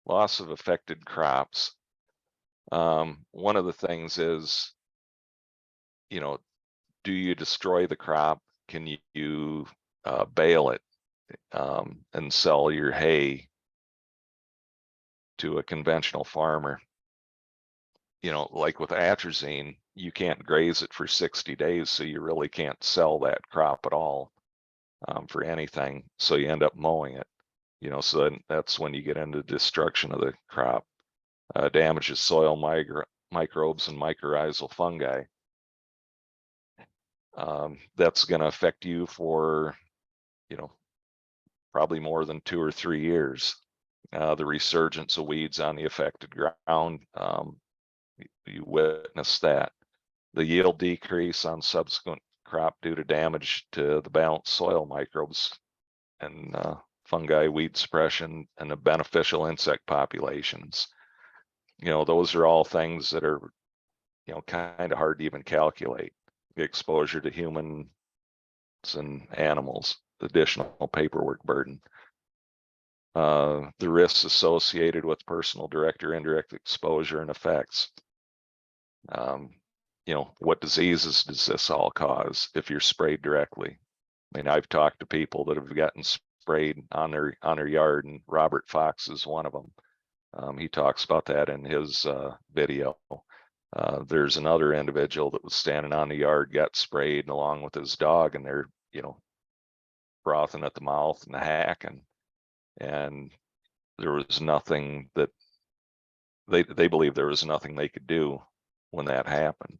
Loss of affected crops. One of the things is, do you destroy the crop? Can you bale it and sell your hay to a conventional farmer? Like with atrazine, you can't graze it for 60 days, so you really can't sell that crop at all for anything. So you end up mowing it. So then that's when you get into destruction of the crop, damages soil microbes and mycorrhizal fungi. That's going to affect you for, probably more than 2 or 3 years. The resurgence of weeds on the affected ground, you witness that. The yield decrease on subsequent crop due to damage to the balanced soil microbes and fungi, weed suppression, and the beneficial insect populations. Those are all things that are, kind of hard to even calculate. The exposure to humans and animals, additional paperwork burden. The risks associated with personal direct or indirect exposure and effects. What diseases does this all cause if you're sprayed directly? I mean, I've talked to people that have gotten sprayed on their yard, and Robert Fox is one of them. He talks about that in his video. There's another individual that was standing on the yard, got sprayed along with his dog, and they're, frothing at the mouth and hacking. And there was nothing that they believe there was nothing they could do when that happened.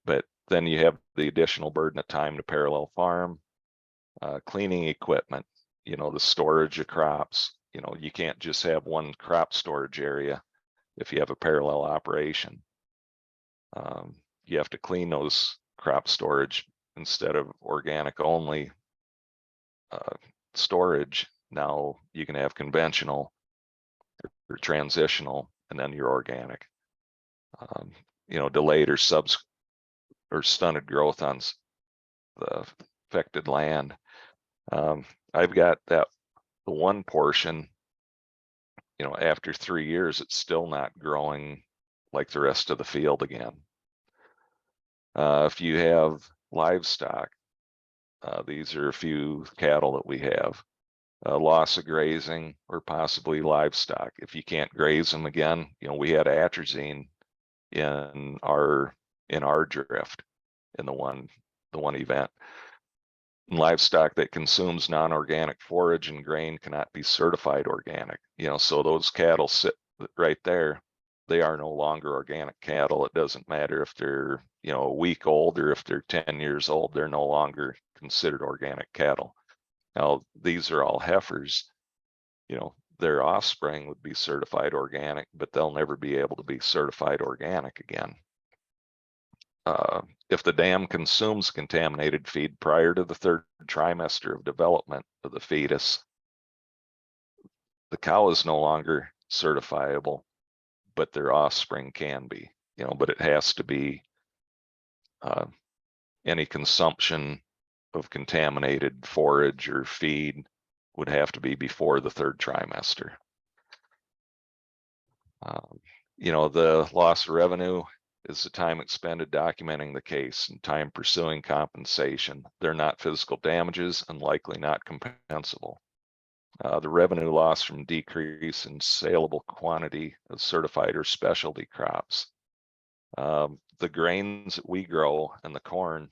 But then you have the additional burden of time to parallel farm, cleaning equipment, the storage of crops. You can't just have one crop storage area if you have a parallel operation. You have to clean those crop storage instead of organic only storage. Now you can have conventional or transitional, and then your organic. Delayed or stunted growth on the affected land. I've got the one portion, after 3 years, it's still not growing like the rest of the field again. If you have livestock, these are a few cattle that we have, loss of grazing or possibly livestock. If you can't graze them again, we had atrazine in our drift in the one event. Livestock that consumes non-organic forage and grain cannot be certified organic. So those cattle sit right there. They are no longer organic cattle. It doesn't matter if they're, a week old or if they're 10 years old, they're no longer considered organic cattle. Now, these are all heifers. Their offspring would be certified organic, but they'll never be able to be certified organic again. If the dam consumes contaminated feed prior to the 3rd trimester of development of the fetus, the cow is no longer certifiable, but their offspring can be, but it has to be any consumption of contaminated forage or feed would have to be before the 3rd trimester. The loss of revenue is the time expended documenting the case and time pursuing compensation. They're not physical damages and likely not compensable. The revenue loss from decrease in saleable quantity of certified or specialty crops. The grains that we grow and the corn,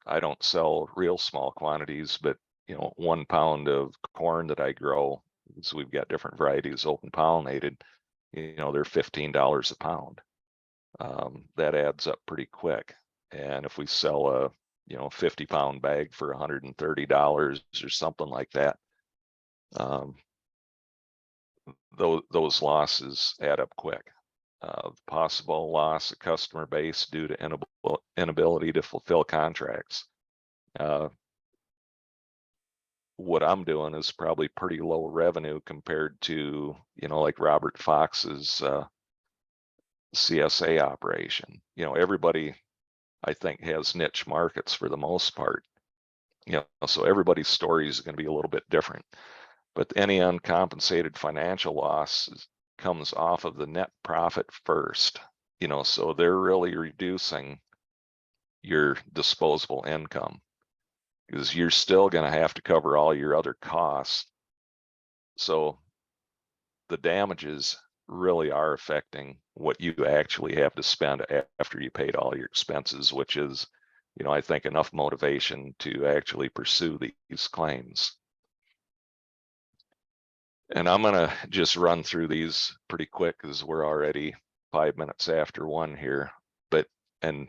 I don't sell real small quantities, but 1 pound of corn that I grow, so we've got different varieties open pollinated, they're $15 a pound. That adds up pretty quick. And if we sell you know, 50-pound bag for $130 or something like that. Those losses add up quick. Possible loss of customer base due to inability to fulfill contracts. What I'm doing is probably pretty low revenue compared to, you know, like Robert Fox's CSA operation. You know, everybody, I think, has niche markets for the most part. You know, so everybody's story is going to be a little bit different. But any uncompensated financial loss comes off of the net profit first. You know, so they're really reducing your disposable income, because you're still going to have to cover all your other costs. So the damages really are affecting what you actually have to spend after you paid all your expenses, which is, you know, I think enough motivation to actually pursue these claims. And I'm going to just run through these pretty quick because we're already 5 minutes after 1 here. And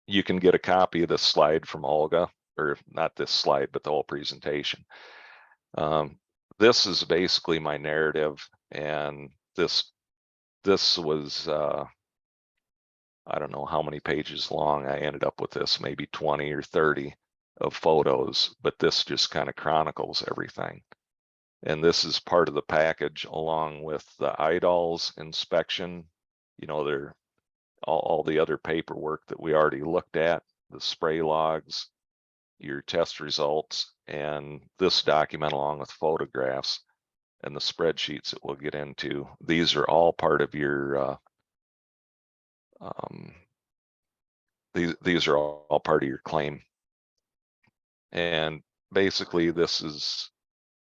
you can get a copy of this slide from Olga, or not this slide, but the whole presentation. This is basically my narrative, and this was I don't know how many pages long. I ended up with this, maybe 20 or 30 of photos, but this just kind of chronicles everything. And this is part of the package along with the IDALS inspection. You know, they're all the other paperwork that we already looked at, the spray logs, your test results, and this document along with photographs and the spreadsheets that we'll get into. These are all part of your these are all part of your claim. And basically this is,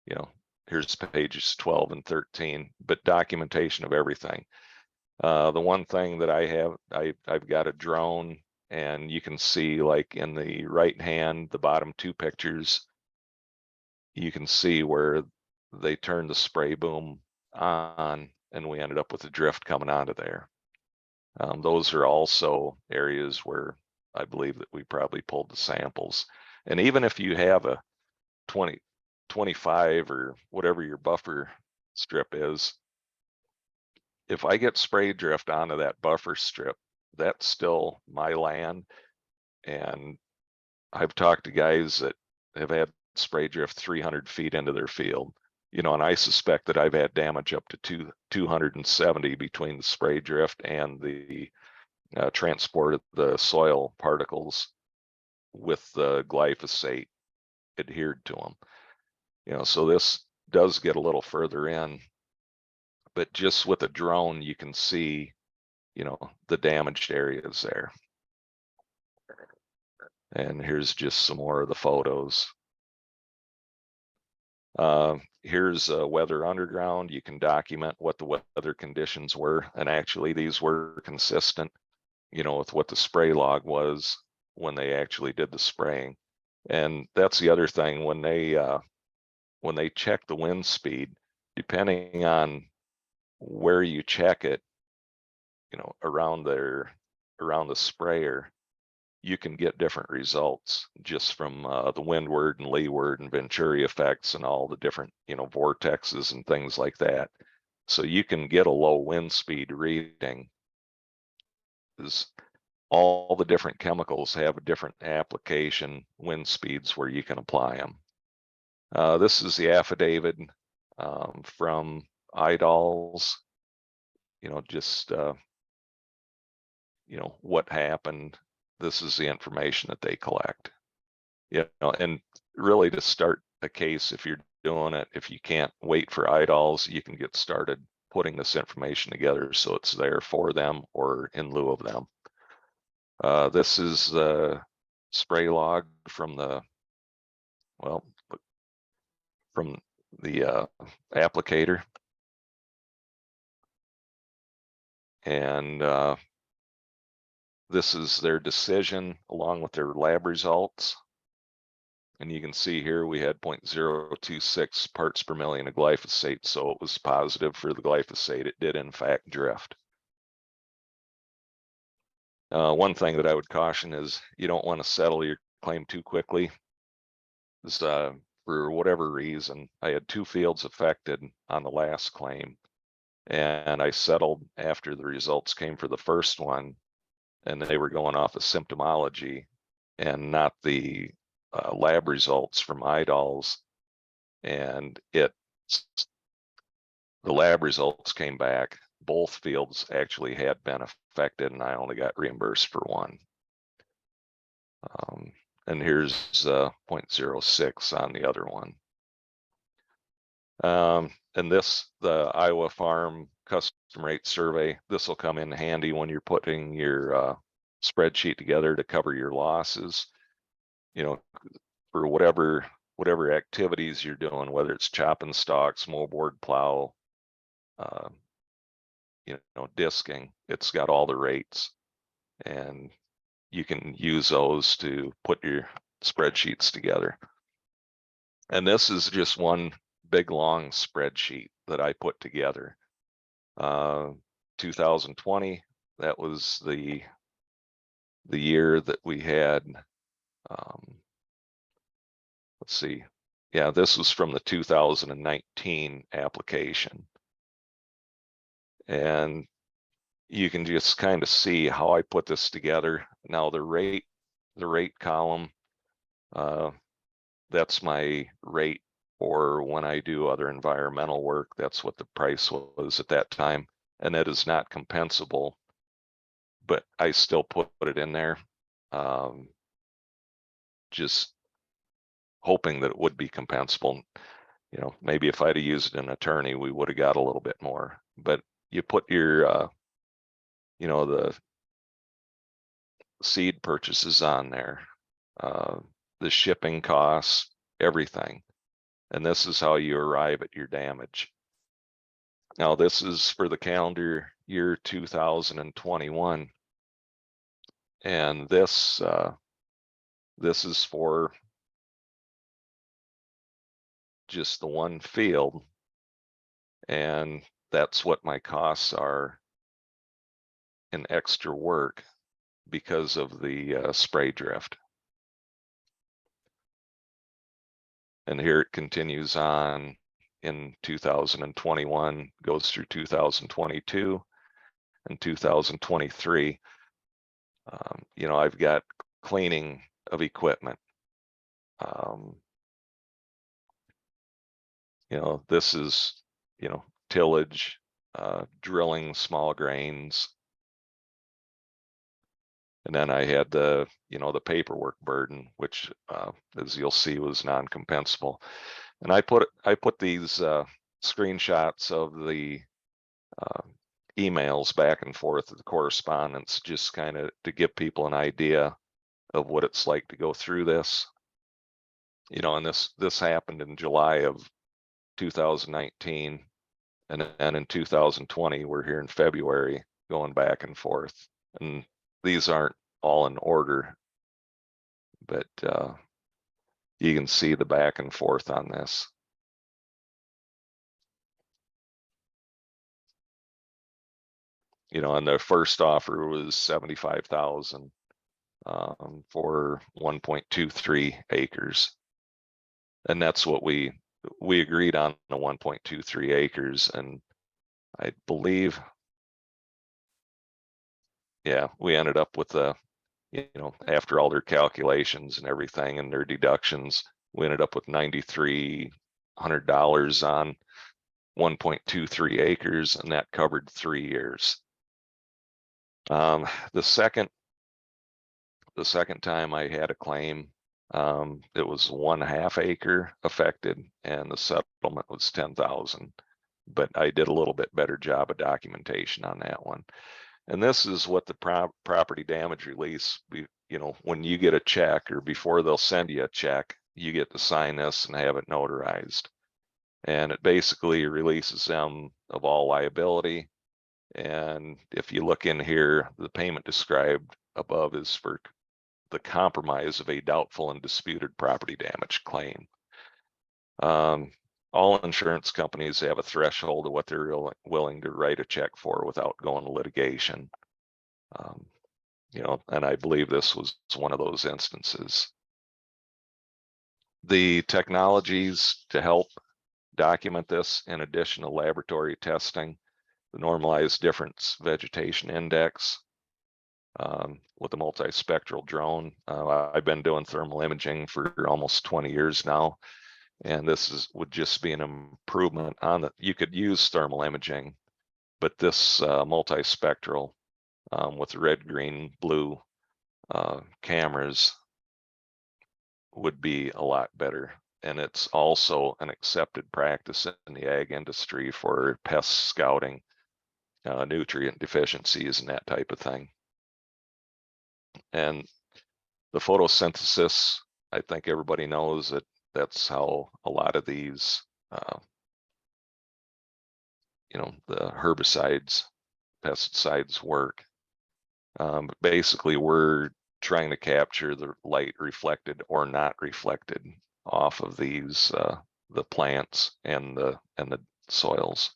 you know, here's pages 12 and 13, but documentation of everything. The one thing that I have, I've got a drone, and you can see, like in the right hand, the bottom 2 pictures, you can see where they turned the spray boom on and we ended up with a drift coming onto there. Those are also areas where I believe that we probably pulled the samples. And even if you have a 25 or whatever your buffer strip is, if I get spray drift onto that buffer strip, that's still my land. And I've talked to guys that have had spray drift 300 feet into their field, you know, and I suspect that I've had damage up to 270 between the spray drift and the transport of the soil particles with the glyphosate adhered to them. You know, so this does get a little further in, but just with a drone, you can see, you know, the damaged areas there. And here's just some more of the photos. Here's weather underground. You can document what the weather conditions were. And actually these were consistent, you know, with what the spray log was when they actually did the spraying. And that's the other thing, when they check the wind speed, depending on where you check it, you know, around the sprayer, you can get different results just from the windward and leeward and Venturi effects and all the different, you know, vortexes and things like that. So you can get a low wind speed reading, because all the different chemicals have a different application wind speeds where you can apply them. This is the affidavit from IDALS, you know, just, you know, what happened. This is the information that they collect. You know, and really to start a case, if you're doing it, if you can't wait for IDALS, you can get started putting this information together so it's there for them or in lieu of them. This is the spray log from the, well, from the applicator. And this is their decision along with their lab results. And you can see here we had 0.026 parts per million of glyphosate. So it was positive for the glyphosate. It did in fact drift. One thing that I would caution is you don't want to settle your claim too quickly. Is, for whatever reason, I had 2 fields affected on the last claim, and I settled after the results came for the first one, and they were going off of symptomology and not the lab results from IDALS. And the lab results came back. Both fields actually had been affected, and I only got reimbursed for one. And here's 0.06 on the other one. And this, the Iowa Farm Custom Rate Survey, this will come in handy when you're putting your spreadsheet together to cover your losses. You know, for whatever activities you're doing, whether it's chopping stalks, moldboard plow, you know, disking, it's got all the rates, and you can use those to put your spreadsheets together. And this is just one big long spreadsheet that I put together. 2020, that was the year that we had, let's see, yeah, this was from the 2019 application. And you can just kind of see how I put this together. Now the rate column, that's my rate for when I do other environmental work. That's what the price was at that time, and that is not compensable, but I still put it in there, just hoping that it would be compensable. You know, maybe if I'd have used an attorney, we would have got a little bit more. But you put your you know, the seed purchases on there, the shipping costs, everything. And this is how you arrive at your damage. Now, this is for the calendar year 2021. And this is for just the one field. And that's what my costs are in extra work because of the spray drift. And here it continues on in 2021, goes through 2022 and 2023. You know, I've got cleaning of equipment. You know, this is, you know, tillage, drilling small grains. And then I had the, you know, the paperwork burden, which, as you'll see, was non-compensable. And I put these screenshots of the emails back and forth of the correspondence, just kind of to give people an idea of what it's like to go through this. You know, and this happened in July of 2019, and then in 2020, we're here in February going back and forth. And these aren't all in order, but you can see the back and forth on this. You know, and the first offer was 75,000 for 1.23 acres, and that's what we agreed on, the 1.23 acres, and I believe, yeah, we ended up with the, you know, after all their calculations and everything and their deductions, we ended up with $9,300 on 1.23 acres, and that covered 3 years. The second time I had a claim, it was 1/2 acre affected, and the settlement was 10,000. But I did a little bit better job of documentation on that one. And this is what the property damage release, you know, when you get a check, or before they'll send you a check, you get to sign this and have it notarized. And it basically releases them of all liability. And if you look in here, the payment described above is for the compromise of a doubtful and disputed property damage claim. All insurance companies have a threshold of what they're willing to write a check for without going to litigation. You know, and I believe this was one of those instances. The technologies to help document this, in addition to laboratory testing, the normalized difference vegetation index, with the multispectral drone. I've been doing thermal imaging for almost 20 years now, and this would just be an improvement on that. You could use thermal imaging, but this multispectral with red, green, blue cameras would be a lot better. And it's also an accepted practice in the ag industry for pest scouting, nutrient deficiencies and that type of thing. And the photosynthesis, I think everybody knows that that's how a lot of these, the herbicides, pesticides work. Basically, we're trying to capture the light reflected or not reflected off of these, the plants and the soils.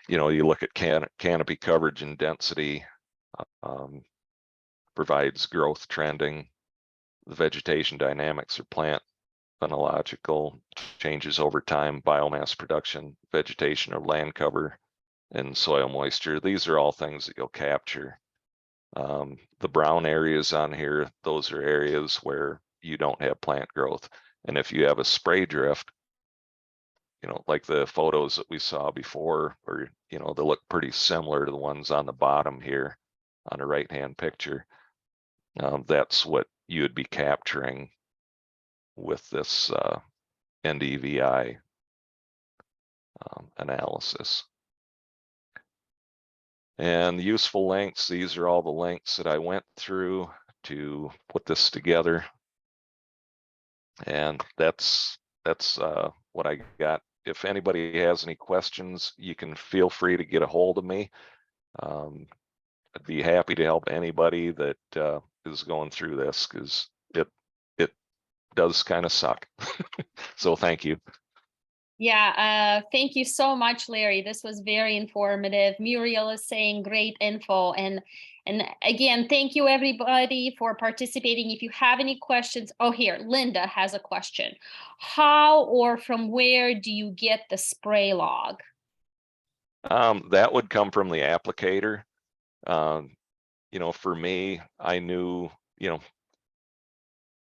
You look at canopy coverage and density, provides growth trending, the vegetation dynamics or plant phenological changes over time, biomass production, vegetation or land cover, and soil moisture. These are all things that you'll capture. The brown areas on here, those are areas where you don't have plant growth. And if you have a spray drift, like the photos that we saw before, or, they look pretty similar to the ones on the bottom here on the right-hand picture. That's what you would be capturing with this NDVI analysis. And the useful links, these are all the links that I went through to put this together. And that's what I got. If anybody has any questions, you can feel free to get a hold of me. I'd be happy to help anybody that is going through this, because it does kind of suck. So thank you. Yeah, thank you so much, Larry. This was very informative. Muriel is saying great info. And again, thank you everybody for participating. If you have any questions, oh, here, Linda has a question. How or from where do you get the spray log? That would come from the applicator. For me, I knew,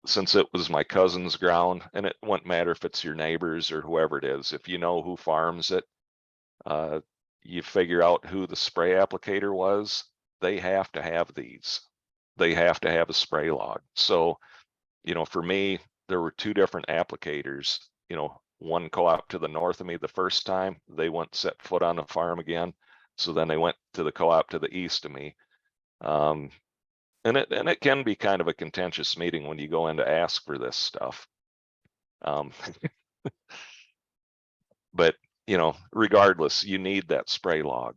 since it was my cousin's ground, and it wouldn't matter if it's your neighbors or whoever it is, if you know who farms it, you figure out who the spray applicator was. They have to have these. They have to have a spray log. So, for me, there were two different applicators. One co-op to the north of me the first time, they went set foot on the farm again. So then they went to the co-op to the east of me. And it can be kind of a contentious meeting when you go in to ask for this stuff. But, regardless, you need that spray log.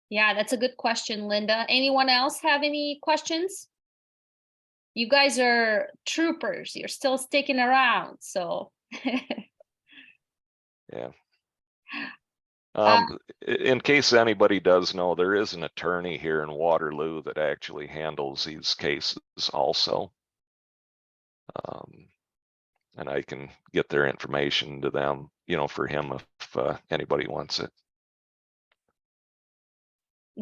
Yeah, that's a good question, Linda. Anyone else have any questions? You guys are troopers. You're still sticking around, so. Yeah. In case anybody does know, there is an attorney here in Waterloo that actually handles these cases also. And I can get their information to them, for him if anybody wants it.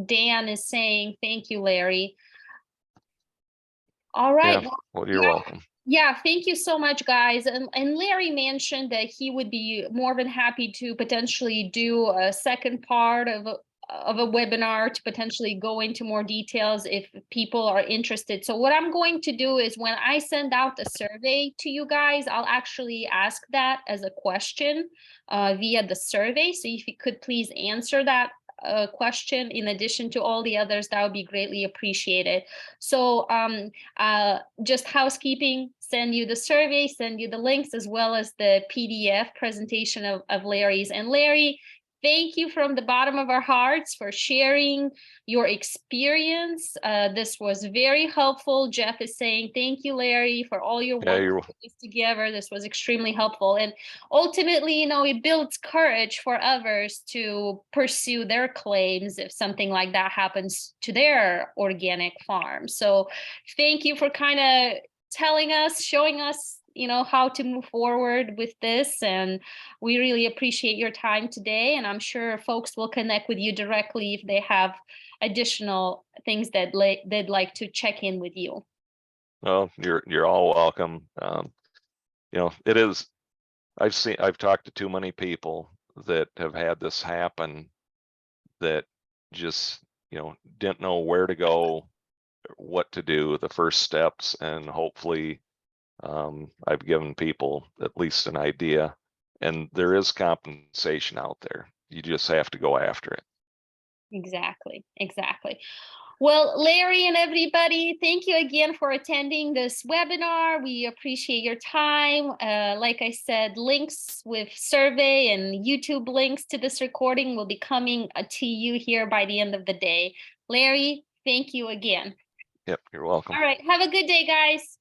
Dan is saying, thank you, Larry. All right. Yeah, well, you're welcome. Yeah, thank you so much, guys. And Larry mentioned that he would be more than happy to potentially do a second part of a webinar to potentially go into more details if people are interested. So what I'm going to do is, when I send out the survey to you guys, I'll actually ask that as a question via the survey. So if you could please answer that question in addition to all the others, that would be greatly appreciated. So just housekeeping, send you the survey, send you the links, as well as the PDF presentation of Larry's. And Larry, thank you from the bottom of our hearts for sharing your experience. This was very helpful. Jeff is saying, thank you, Larry, for all your Yeah, work you're to put this together. This was extremely helpful. And ultimately, it builds courage for others to pursue their claims if something like that happens to their organic farm. So thank you for kind of telling us, showing us, how to move forward with this. And we really appreciate your time today. And I'm sure folks will connect with you directly if they have additional things that they'd like to check in with you. Well, you're all welcome. It is, I've talked to too many people that have had this happen that just, didn't know where to go, what to do, the first steps, and hopefully I've given people at least an idea. And there is compensation out there. You just have to go after it. Exactly. Well, Larry and everybody, thank you again for attending this webinar. We appreciate your time. Like I said, links with survey and YouTube links to this recording will be coming to you here by the end of the day. Larry, thank you again. Yep, you're welcome. All right. Have a good day, guys.